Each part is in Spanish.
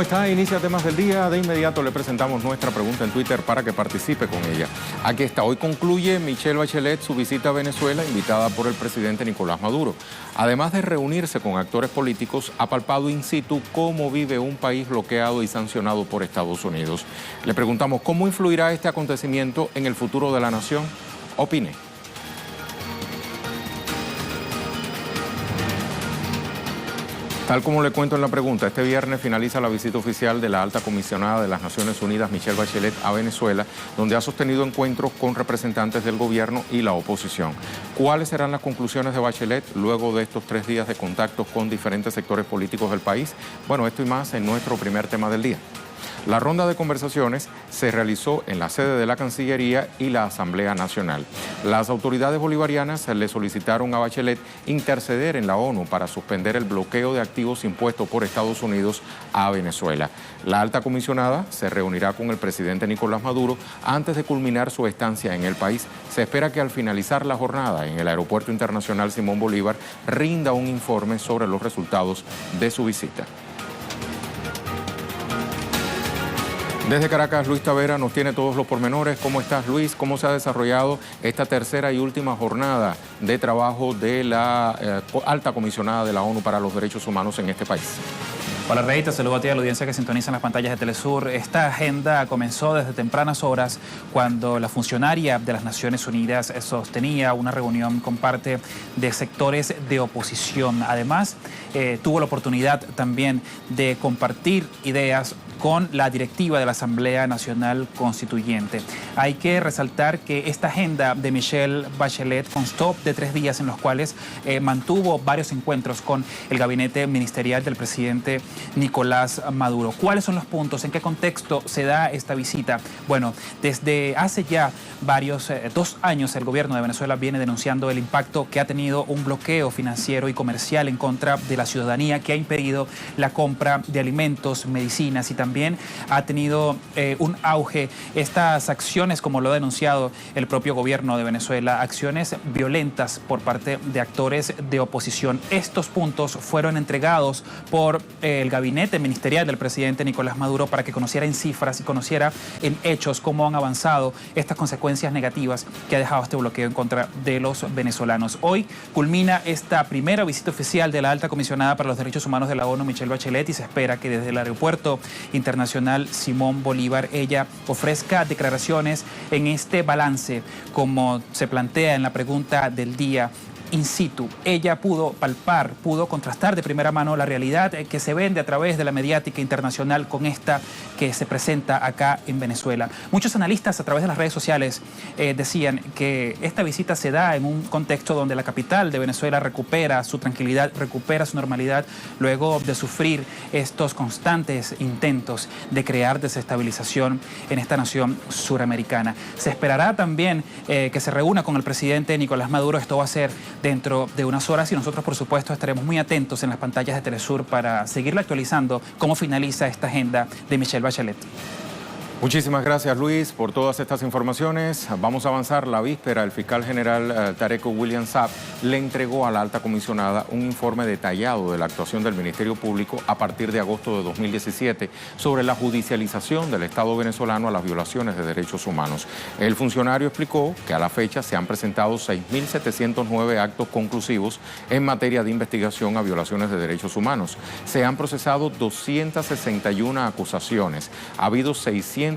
está? Inicia Temas del Día. De inmediato le presentamos nuestra pregunta en Twitter para que participe con ella. Aquí está. Hoy concluye Michelle Bachelet su visita a Venezuela, invitada por el presidente Nicolás Maduro. Además de reunirse con actores políticos, ha palpado in situ cómo vive un país bloqueado y sancionado por Estados Unidos. Le preguntamos cómo influirá este acontecimiento en el futuro de la nación. Opine. Tal como le cuento en la pregunta, este viernes finaliza la visita oficial de la alta comisionada de las Naciones Unidas, Michelle Bachelet, a Venezuela, donde ha sostenido encuentros con representantes del gobierno y la oposición. ¿Cuáles serán las conclusiones de Bachelet luego de estos 3 días de contactos con diferentes sectores políticos del país? Bueno, esto y más en nuestro primer tema del día. La ronda de conversaciones se realizó en la sede de la Cancillería y la Asamblea Nacional. Las autoridades bolivarianas le solicitaron a Bachelet interceder en la ONU para suspender el bloqueo de activos impuestos por Estados Unidos a Venezuela. La alta comisionada se reunirá con el presidente Nicolás Maduro antes de culminar su estancia en el país. Se espera que al finalizar la jornada en el Aeropuerto Internacional Simón Bolívar rinda un informe sobre los resultados de su visita. Desde Caracas, Luis Tavera nos tiene todos los pormenores. ¿Cómo estás, Luis? ¿Cómo se ha desarrollado esta tercera y última jornada de trabajo de la alta comisionada de la ONU para los Derechos Humanos en este país? Hola, Rey, te saludo a ti, a la audiencia que sintoniza en las pantallas de Telesur. Esta agenda comenzó desde tempranas horas cuando la funcionaria de las Naciones Unidas sostenía una reunión con parte de sectores de oposición. Además, tuvo la oportunidad también de compartir ideas con la directiva de la Asamblea Nacional Constituyente. Hay que resaltar que esta agenda de Michelle Bachelet constó de 3 días en los cuales mantuvo varios encuentros con el gabinete ministerial del presidente Nicolás Maduro. ¿Cuáles son los puntos? ¿En qué contexto se da esta visita? Bueno, desde hace ya 2 años el gobierno de Venezuela viene denunciando el impacto que ha tenido un bloqueo financiero y comercial en contra de la ciudadanía que ha impedido la compra de alimentos, medicinas y también ha tenido un auge estas acciones, como lo ha denunciado el propio gobierno de Venezuela, acciones violentas por parte de actores de oposición. Estos puntos fueron entregados por el gabinete ministerial del presidente Nicolás Maduro para que conociera en cifras y conociera en hechos cómo han avanzado estas consecuencias negativas que ha dejado este bloqueo en contra de los venezolanos. Hoy culmina esta primera visita oficial de la alta comisionada para los derechos humanos de la ONU, Michelle Bachelet, y se espera que desde el aeropuerto internacional Simón Bolívar ella ofrezca declaraciones en este balance, como se plantea en la pregunta del día. In situ, ella pudo palpar, pudo contrastar de primera mano la realidad que se vende a través de la mediática internacional con esta que se presenta acá en Venezuela. Muchos analistas a través de las redes sociales decían que esta visita se da en un contexto donde la capital de Venezuela recupera su tranquilidad, recupera su normalidad luego de sufrir estos constantes intentos de crear desestabilización en esta nación suramericana. Se esperará también que se reúna con el presidente Nicolás Maduro. Esto va a ser dentro de unas horas y nosotros, por supuesto, estaremos muy atentos en las pantallas de Telesur para seguirle actualizando cómo finaliza esta agenda de Michelle Bachelet. Muchísimas gracias, Luis, por todas estas informaciones. Vamos a avanzar. La víspera, el fiscal general Tarek William Saab le entregó a la alta comisionada un informe detallado de la actuación del Ministerio Público a partir de agosto de 2017 sobre la judicialización del Estado venezolano a las violaciones de derechos humanos. El funcionario explicó que a la fecha se han presentado 6.709 actos conclusivos en materia de investigación a violaciones de derechos humanos. Se han procesado 261 acusaciones. Ha habido 666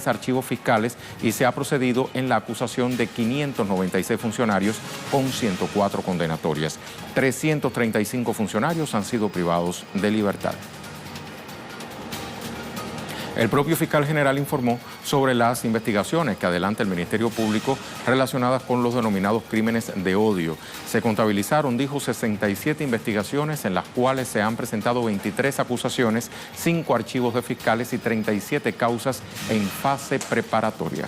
archivos fiscales y se ha procedido en la acusación de 596 funcionarios con 104 condenatorias. 335 funcionarios han sido privados de libertad. El propio fiscal general informó sobre las investigaciones que adelanta el Ministerio Público relacionadas con los denominados crímenes de odio. Se contabilizaron, dijo, 67 investigaciones en las cuales se han presentado 23 acusaciones, 5 archivos de fiscales y 37 causas en fase preparatoria.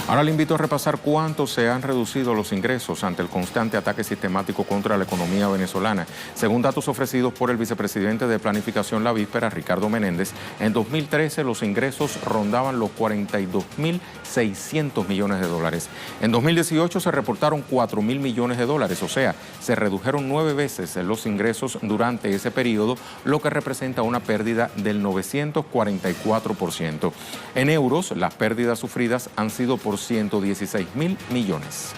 Ahora le invito a repasar cuánto se han reducido los ingresos ante el constante ataque sistemático contra la economía venezolana. Según datos ofrecidos por el vicepresidente de Planificación la víspera, Ricardo Menéndez, en 2013 los ingresos rondaban los 42.600 millones de dólares. En 2018 se reportaron 4.000 millones de dólares, o sea, se redujeron 9 veces los ingresos durante ese periodo, lo que representa una pérdida del 944%. En euros, las pérdidas sufridas han sido por 116.000 millones.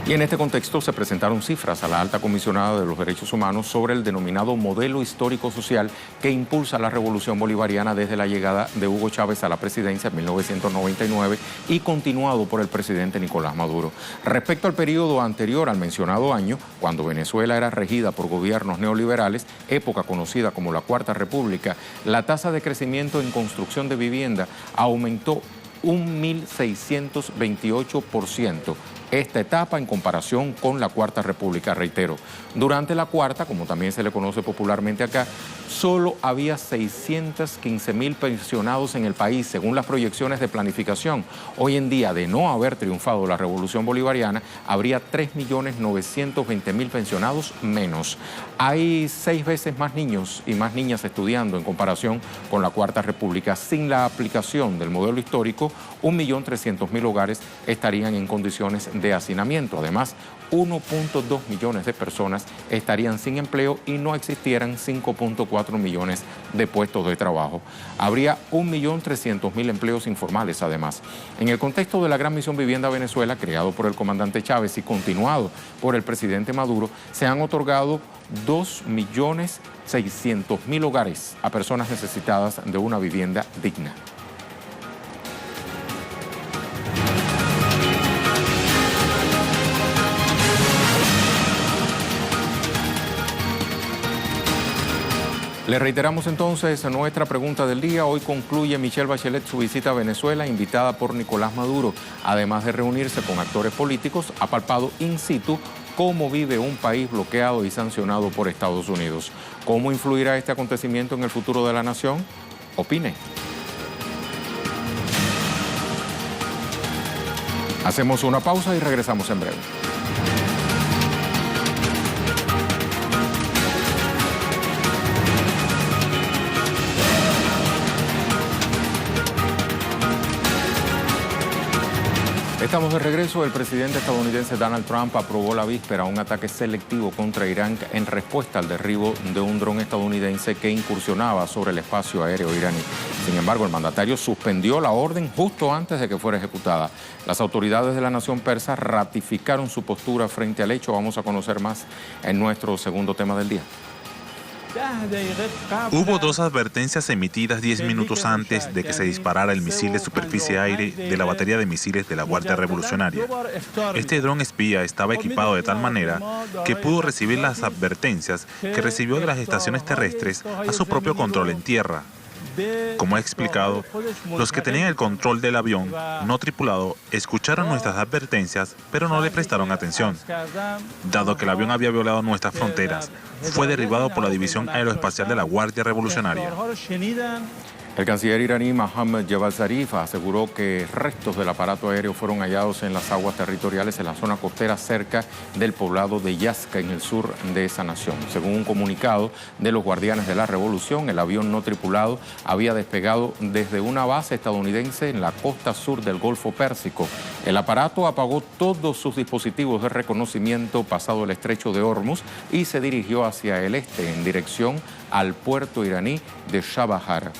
Y en este contexto se presentaron cifras a la alta comisionada de los derechos humanos sobre el denominado modelo histórico social que impulsa la revolución bolivariana desde la llegada de Hugo Chávez a la presidencia en 1999 y continuado por el presidente Nicolás Maduro. Respecto al periodo anterior al mencionado año, cuando Venezuela era regida por gobiernos neoliberales, época conocida como la Cuarta República, la tasa de crecimiento en construcción de vivienda aumentó 1.628%. Esta etapa en comparación con la Cuarta República, reitero. Durante la Cuarta, como también se le conoce popularmente acá, solo había 615.000 pensionados en el país, según las proyecciones de planificación. Hoy en día, de no haber triunfado la Revolución Bolivariana, habría 3.920.000 pensionados menos. Hay 6 veces más niños y más niñas estudiando en comparación con la Cuarta República. Sin la aplicación del modelo histórico, 1.300.000 hogares estarían en condiciones de hacinamiento. Además, 1.2 millones de personas estarían sin empleo y no existieran 5.4 millones de puestos de trabajo. Habría 1.300.000 empleos informales además. En el contexto de la Gran Misión Vivienda Venezuela, creado por el comandante Chávez y continuado por el presidente Maduro, se han otorgado 2.600.000 hogares a personas necesitadas de una vivienda digna. Le reiteramos entonces nuestra pregunta del día. Hoy concluye Michelle Bachelet su visita a Venezuela, invitada por Nicolás Maduro. Además de reunirse con actores políticos, ha palpado in situ cómo vive un país bloqueado y sancionado por Estados Unidos. ¿Cómo influirá este acontecimiento en el futuro de la nación? Opine. Hacemos una pausa y regresamos en breve. Estamos de regreso. El presidente estadounidense Donald Trump aprobó la víspera un ataque selectivo contra Irán en respuesta al derribo de un dron estadounidense que incursionaba sobre el espacio aéreo iraní. Sin embargo, el mandatario suspendió la orden justo antes de que fuera ejecutada. Las autoridades de la nación persa ratificaron su postura frente al hecho. Vamos a conocer más en nuestro segundo tema del día. Hubo 2 advertencias emitidas 10 minutos antes de que se disparara el misil de superficie-aire de la batería de misiles de la Guardia Revolucionaria. Este dron espía estaba equipado de tal manera que pudo recibir las advertencias que recibió de las estaciones terrestres a su propio control en tierra. Como he explicado, los que tenían el control del avión no tripulado escucharon nuestras advertencias, pero no le prestaron atención. Dado que el avión había violado nuestras fronteras, fue derribado por la División Aeroespacial de la Guardia Revolucionaria. El canciller iraní Mohammad Javad Zarif aseguró que restos del aparato aéreo fueron hallados en las aguas territoriales en la zona costera cerca del poblado de Yazca, en el sur de esa nación. Según un comunicado de los guardianes de la revolución, el avión no tripulado había despegado desde una base estadounidense en la costa sur del Golfo Pérsico. El aparato apagó todos sus dispositivos de reconocimiento pasado el estrecho de Hormuz y se dirigió hacia el este en dirección al puerto iraní de Chabahar.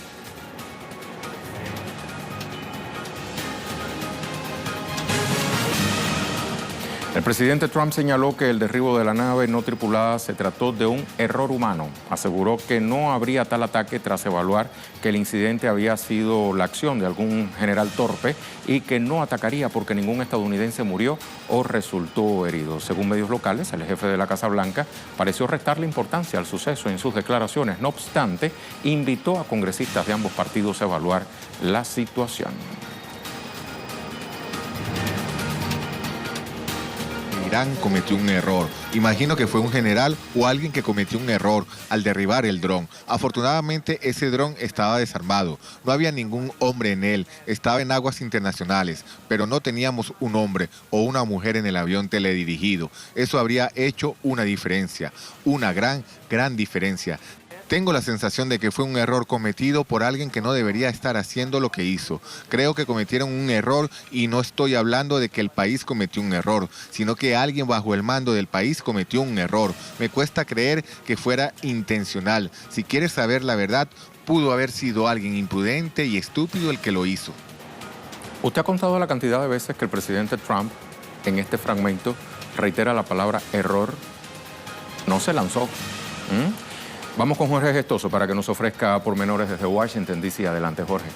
El presidente Trump señaló que el derribo de la nave no tripulada se trató de un error humano. Aseguró que no habría tal ataque tras evaluar que el incidente había sido la acción de algún general torpe y que no atacaría porque ningún estadounidense murió o resultó herido. Según medios locales, el jefe de la Casa Blanca pareció restarle importancia al suceso en sus declaraciones. No obstante, invitó a congresistas de ambos partidos a evaluar la situación. Irán cometió un error. Imagino que fue un general o alguien que cometió un error al derribar el dron. Afortunadamente ese dron estaba desarmado. No había ningún hombre en él. Estaba en aguas internacionales, pero no teníamos un hombre o una mujer en el avión teledirigido. Eso habría hecho una diferencia, una gran diferencia. Tengo la sensación de que fue un error cometido por alguien que no debería estar haciendo lo que hizo. Creo que cometieron un error y no estoy hablando de que el país cometió un error, sino que alguien bajo el mando del país cometió un error. Me cuesta creer que fuera intencional. Si quieres saber la verdad, pudo haber sido alguien imprudente y estúpido el que lo hizo. Usted ha contado la cantidad de veces que el presidente Trump en este fragmento reitera la palabra error. No se lanzó. Vamos con Jorge Gestoso para que nos ofrezca pormenores desde Washington, D.C. Adelante, Jorge.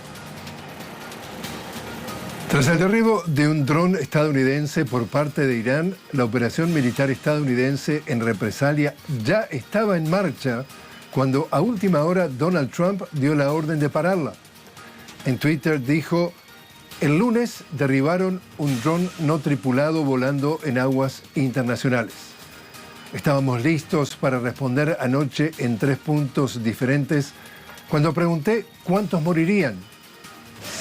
Tras el derribo de un dron estadounidense por parte de Irán, la operación militar estadounidense en represalia ya estaba en marcha cuando a última hora Donald Trump dio la orden de pararla. En Twitter dijo: el lunes derribaron un dron no tripulado volando en aguas internacionales. Estábamos listos para responder anoche en 3 puntos diferentes cuando pregunté cuántos morirían.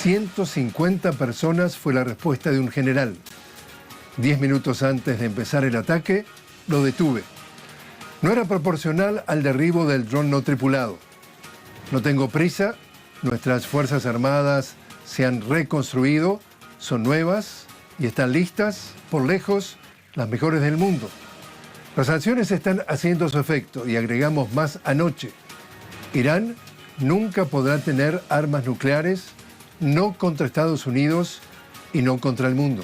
150 personas fue la respuesta de un general. 10 minutos antes de empezar el ataque, lo detuve. No era proporcional al derribo del dron no tripulado. No tengo prisa, nuestras Fuerzas Armadas se han reconstruido, son nuevas y están listas, por lejos, las mejores del mundo. Las sanciones están haciendo su efecto y agregamos más anoche. Irán nunca podrá tener armas nucleares, no contra Estados Unidos y no contra el mundo.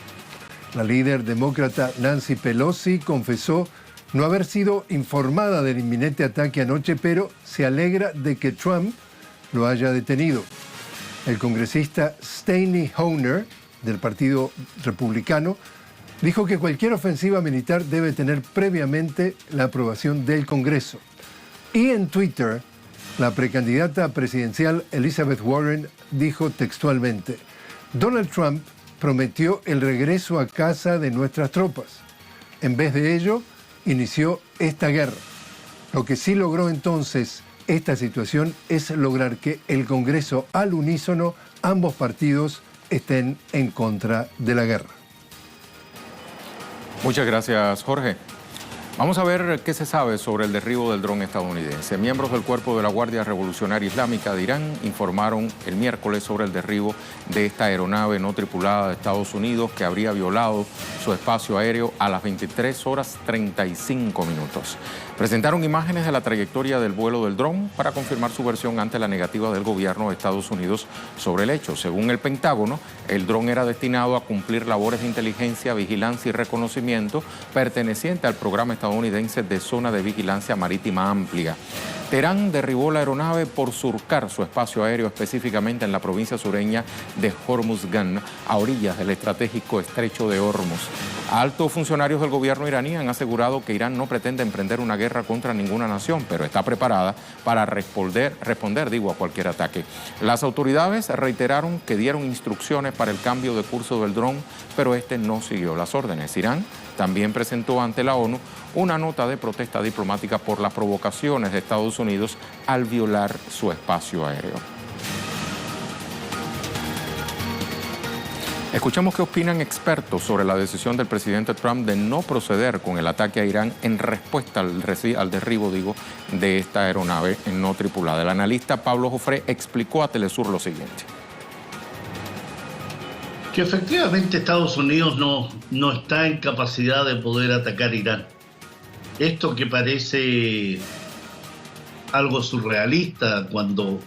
La líder demócrata Nancy Pelosi confesó no haber sido informada del inminente ataque anoche, pero se alegra de que Trump lo haya detenido. El congresista Steny Hoyer, del Partido Republicano, dijo que cualquier ofensiva militar debe tener previamente la aprobación del Congreso. Y en Twitter, la precandidata presidencial Elizabeth Warren dijo textualmente: Donald Trump prometió el regreso a casa de nuestras tropas. En vez de ello, inició esta guerra. Lo que sí logró entonces esta situación es lograr que el Congreso, al unísono, ambos partidos estén en contra de la guerra. Muchas gracias, Jorge. Vamos a ver qué se sabe sobre el derribo del dron estadounidense. Miembros del Cuerpo de la Guardia Revolucionaria Islámica de Irán informaron el miércoles sobre el derribo de esta aeronave no tripulada de Estados Unidos que habría violado su espacio aéreo a las 23:35 minutos. Presentaron imágenes de la trayectoria del vuelo del dron para confirmar su versión ante la negativa del gobierno de Estados Unidos sobre el hecho. Según el Pentágono, el dron era destinado a cumplir labores de inteligencia, vigilancia y reconocimiento perteneciente al programa estadounidense de Zona de Vigilancia Marítima Amplia. Teherán derribó la aeronave por surcar su espacio aéreo, específicamente en la provincia sureña de Hormuzgan, a orillas del estratégico estrecho de Hormuz. Altos funcionarios del gobierno iraní han asegurado que Irán no pretende emprender una guerra contra ninguna nación, pero está preparada para responder a cualquier ataque. Las autoridades reiteraron que dieron instrucciones para el cambio de curso del dron, pero este no siguió las órdenes. Irán también presentó ante la ONU una nota de protesta diplomática por las provocaciones de Estados Unidos al violar su espacio aéreo. Escuchemos qué opinan expertos sobre la decisión del presidente Trump de no proceder con el ataque a Irán en respuesta al derribo, de esta aeronave no tripulada. El analista Pablo Jofré explicó a Telesur lo siguiente. Que efectivamente Estados Unidos no está en capacidad de poder atacar Irán. Esto que parece algo surrealista cuando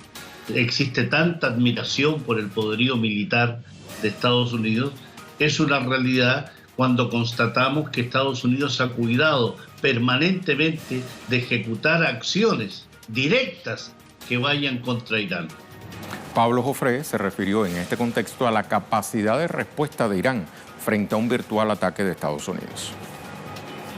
existe tanta admiración por el poderío militar de Estados Unidos, es una realidad cuando constatamos que Estados Unidos se ha cuidado permanentemente de ejecutar acciones directas que vayan contra Irán. Pablo Jofré se refirió en este contexto a la capacidad de respuesta de Irán frente a un virtual ataque de Estados Unidos.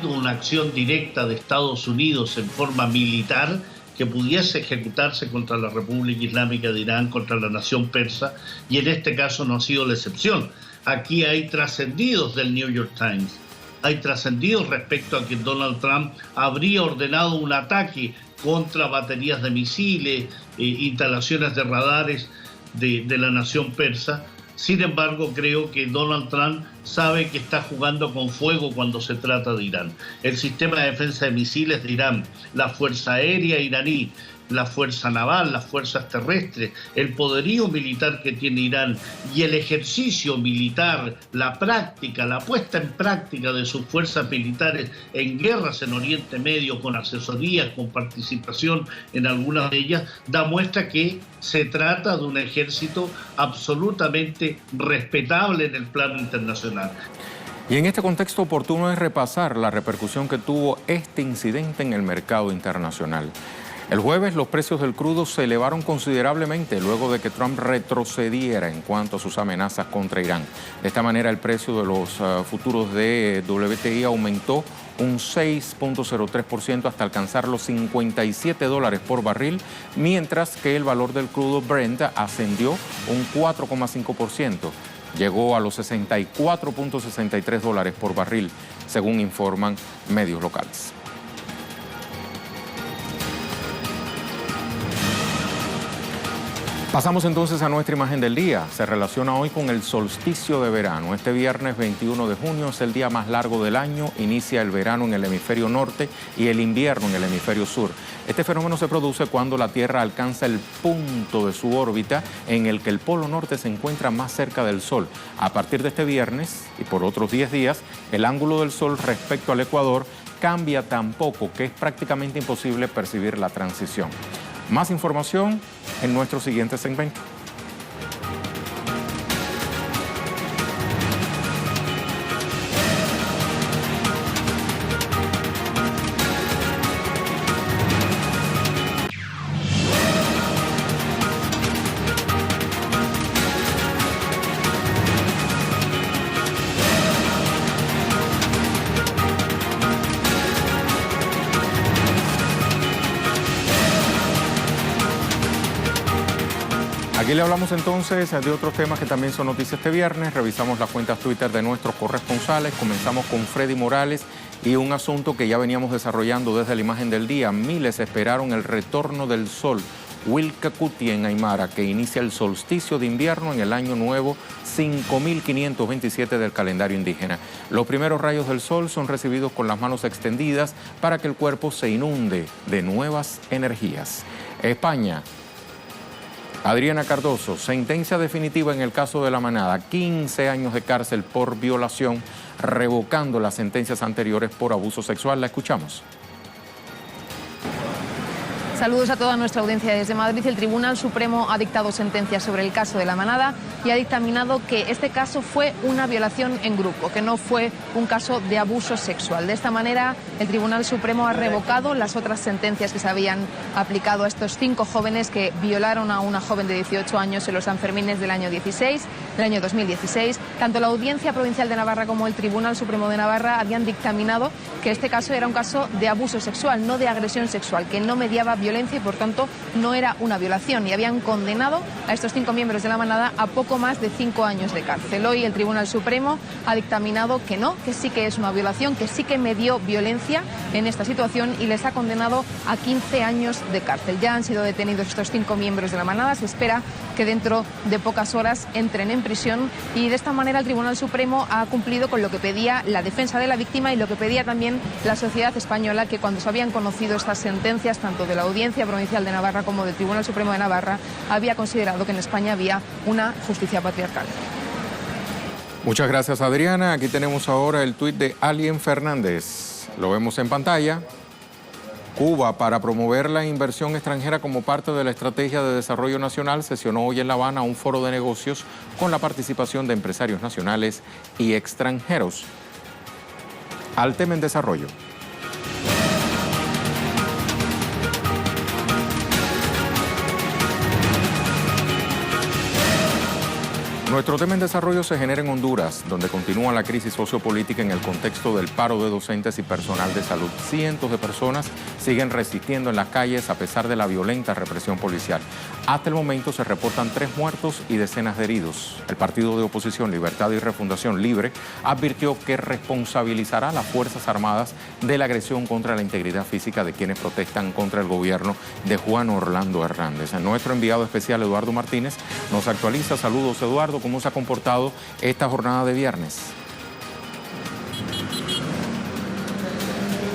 Una acción directa de Estados Unidos en forma militar que pudiese ejecutarse contra la República Islámica de Irán, contra la nación persa, y en este caso no ha sido la excepción. Aquí hay trascendidos del New York Times hay trascendidos respecto a que Donald Trump habría ordenado un ataque contra baterías de misiles, instalaciones de radares de la nación persa. Sin embargo, creo que Donald Trump sabe que está jugando con fuego cuando se trata de Irán. El sistema de defensa de misiles de Irán, la fuerza aérea iraní, la fuerza naval, las fuerzas terrestres, el poderío militar que tiene Irán y el ejercicio militar, la práctica, la puesta en práctica de sus fuerzas militares en guerras en Oriente Medio, con asesorías, con participación en algunas de ellas, da muestra que se trata de un ejército absolutamente respetable en el plano internacional. Y en este contexto oportuno es repasar la repercusión que tuvo este incidente en el mercado internacional. El jueves los precios del crudo se elevaron considerablemente luego de que Trump retrocediera en cuanto a sus amenazas contra Irán. De esta manera el precio de los futuros de WTI aumentó un 6.03% hasta alcanzar los $57 por barril, mientras que el valor del crudo Brent ascendió un 4.5%. Llegó a los $64.63 por barril, según informan medios locales. Pasamos entonces a nuestra imagen del día. Se relaciona hoy con el solsticio de verano. Este viernes 21 de junio es el día más largo del año. Inicia el verano en el hemisferio norte y el invierno en el hemisferio sur. Este fenómeno se produce cuando la Tierra alcanza el punto de su órbita en el que el polo norte se encuentra más cerca del Sol. A partir de este viernes y por otros 10 días, el ángulo del Sol respecto al ecuador cambia tan poco que es prácticamente imposible percibir la transición. Más información en nuestro siguiente segmento. Aquí le hablamos entonces de otros temas que también son noticias este viernes. Revisamos las cuentas Twitter de nuestros corresponsales. Comenzamos con Freddy Morales y un asunto que ya veníamos desarrollando desde la imagen del día. Miles esperaron el retorno del sol, Wilcacuti en Aymara, que inicia el solsticio de invierno en el año nuevo 5527 del calendario indígena. Los primeros rayos del sol son recibidos con las manos extendidas para que el cuerpo se inunde de nuevas energías. España. Adriana Cardoso, sentencia definitiva en el caso de La Manada, 15 años de cárcel por violación, revocando las sentencias anteriores por abuso sexual. La escuchamos. Saludos a toda nuestra audiencia desde Madrid. El Tribunal Supremo ha dictado sentencia sobre el caso de La Manada y ha dictaminado que este caso fue una violación en grupo, que no fue un caso de abuso sexual. De esta manera, el Tribunal Supremo ha revocado las otras sentencias que se habían aplicado a estos 5 jóvenes que violaron a una joven de 18 años en los Sanfermines del año 2016. Tanto la Audiencia Provincial de Navarra como el Tribunal Supremo de Navarra habían dictaminado que este caso era un caso de abuso sexual, no de agresión sexual, que no mediaba violencia y por tanto no era una violación, y habían condenado a estos 5 miembros de La Manada a poco más de 5 años de cárcel. Hoy el Tribunal Supremo ha dictaminado que no, que sí que es una violación, que sí que medió violencia en esta situación y les ha condenado a 15 años de cárcel. Ya han sido detenidos estos 5 miembros de La Manada, se espera que dentro de pocas horas entren en prisión y de esta manera el Tribunal Supremo ha cumplido con lo que pedía la defensa de la víctima y lo que pedía también la sociedad española, que cuando se habían conocido estas sentencias tanto de la Audiencia Provincial de Navarra como del Tribunal Supremo de Navarra, había considerado que en España había una justicia patriarcal. Muchas gracias, Adriana. Aquí tenemos ahora el tuit de Alien Fernández. Lo vemos en pantalla. Cuba, para promover la inversión extranjera como parte de la Estrategia de Desarrollo Nacional, sesionó hoy en La Habana un foro de negocios con la participación de empresarios nacionales y extranjeros. Al tema en desarrollo. Nuestro tema en desarrollo se genera en Honduras, donde continúa la crisis sociopolítica en el contexto del paro de docentes y personal de salud. Cientos de personas siguen resistiendo en las calles a pesar de la violenta represión policial. Hasta el momento se reportan 3 muertos y decenas de heridos. El partido de oposición Libertad y Refundación Libre advirtió que responsabilizará a las Fuerzas Armadas de la agresión contra la integridad física de quienes protestan contra el gobierno de Juan Orlando Hernández. Nuestro enviado especial Eduardo Martínez nos actualiza. Saludos, Eduardo. ¿Cómo se ha comportado esta jornada de viernes?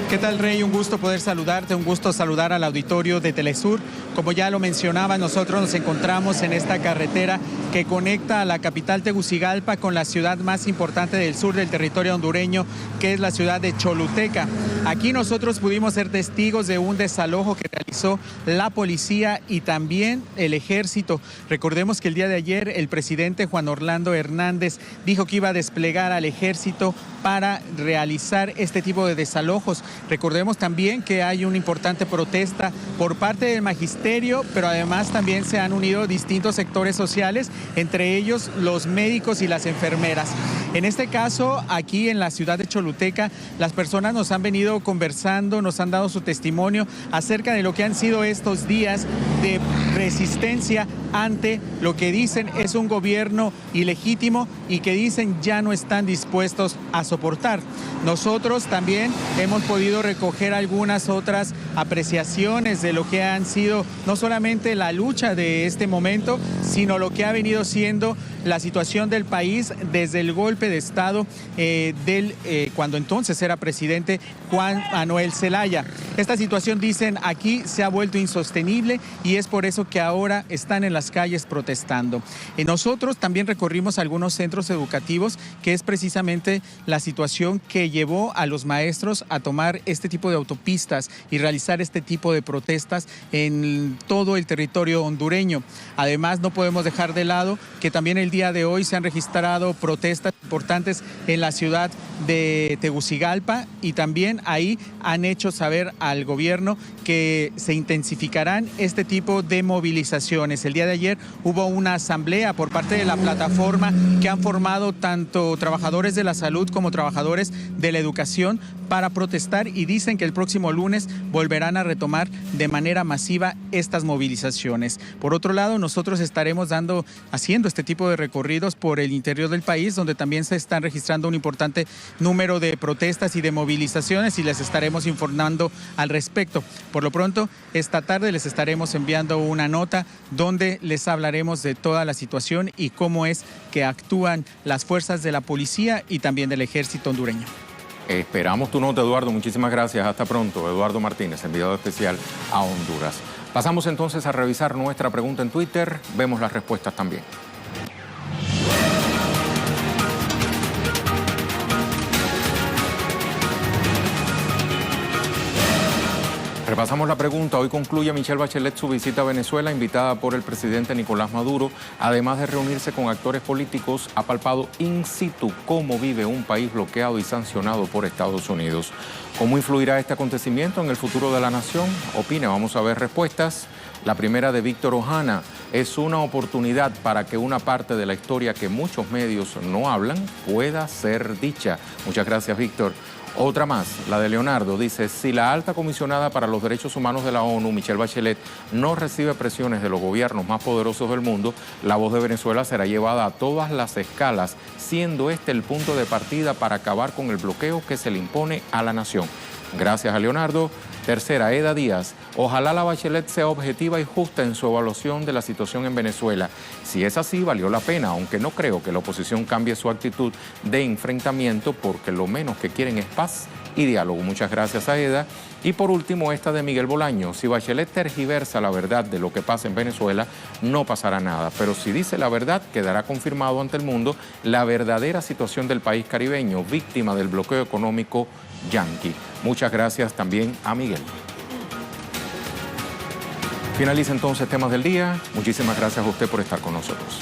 ¿Qué tal, Rey? Un gusto poder saludarte, un gusto saludar al auditorio de Telesur. Como ya lo mencionaba, nosotros nos encontramos en esta carretera que conecta a la capital Tegucigalpa con la ciudad más importante del sur del territorio hondureño, que es la ciudad de Choluteca. Aquí nosotros pudimos ser testigos de un desalojo que realizó la policía y también el ejército. Recordemos que el día de ayer el presidente Juan Orlando Hernández dijo que iba a desplegar al ejército para realizar este tipo de desalojos. Recordemos también que hay una importante protesta por parte del magisterio, pero además también se han unido distintos sectores sociales, entre ellos los médicos y las enfermeras. En este caso, aquí en la ciudad de Choluteca, las personas nos han venido conversando, nos han dado su testimonio acerca de lo que han sido estos días de resistencia ante lo que dicen es un gobierno ilegítimo y que dicen ya no están dispuestos a soportar. Nosotros también hemos podido recoger algunas otras apreciaciones de lo que han sido no solamente la lucha de este momento, sino lo que ha venido siendo la situación del país desde el golpe de Estado cuando entonces era presidente Juan Manuel Zelaya. Esta situación, dicen aquí, se ha vuelto insostenible y es por eso que ahora están en las calles protestando. Nosotros también recorrimos algunos centros educativos, que es precisamente la situación que llevó a los maestros a tomar este tipo de autopistas y realizar este tipo de protestas en todo el territorio hondureño. Además, no podemos dejar de lado que también el día de hoy se han registrado protestas importantes en la ciudad de Tegucigalpa y también ahí han hecho saber al gobierno que se intensificarán este tipo de movilizaciones. El día de ayer hubo una asamblea por parte de la plataforma que han formado tanto trabajadores de la salud como trabajadores de la educación para protestar y dicen que el próximo lunes volverán a retomar de manera masiva estas movilizaciones. Por otro lado, nosotros estaremos haciendo este tipo de recorridos por el interior del país, donde también se están registrando un importante número de protestas y de movilizaciones y les estaremos informando al respecto. Por lo pronto, esta tarde les estaremos enviando una nota donde les hablaremos de toda la situación y cómo es que actúan las fuerzas de la policía y también del ejército hondureño. Esperamos tu nota, Eduardo. Muchísimas gracias. Hasta pronto. Eduardo Martínez, enviado especial a Honduras. Pasamos entonces a revisar nuestra pregunta en Twitter. Vemos las respuestas también. Repasamos la pregunta. Hoy concluye Michelle Bachelet su visita a Venezuela, invitada por el presidente Nicolás Maduro. Además de reunirse con actores políticos, ha palpado in situ cómo vive un país bloqueado y sancionado por Estados Unidos. ¿Cómo influirá este acontecimiento en el futuro de la nación? Opine, vamos a ver respuestas. La primera de Víctor Ojana: es una oportunidad para que una parte de la historia que muchos medios no hablan pueda ser dicha. Muchas gracias, Víctor. Otra más, la de Leonardo, dice: si la alta comisionada para los derechos humanos de la ONU, Michelle Bachelet, no recibe presiones de los gobiernos más poderosos del mundo, la voz de Venezuela será llevada a todas las escalas, siendo este el punto de partida para acabar con el bloqueo que se le impone a la nación. Gracias a Leonardo. Tercera, Eda Díaz: ojalá la Bachelet sea objetiva y justa en su evaluación de la situación en Venezuela. Si es así, valió la pena, aunque no creo que la oposición cambie su actitud de enfrentamiento, porque lo menos que quieren es paz y diálogo. Muchas gracias a Eda. Y por último, esta de Miguel Bolaño: si Bachelet tergiversa la verdad de lo que pasa en Venezuela, no pasará nada. Pero si dice la verdad, quedará confirmado ante el mundo la verdadera situación del país caribeño, víctima del bloqueo económico yanqui. Muchas gracias también a Miguel. Finaliza entonces Temas del Día. Muchísimas gracias a usted por estar con nosotros.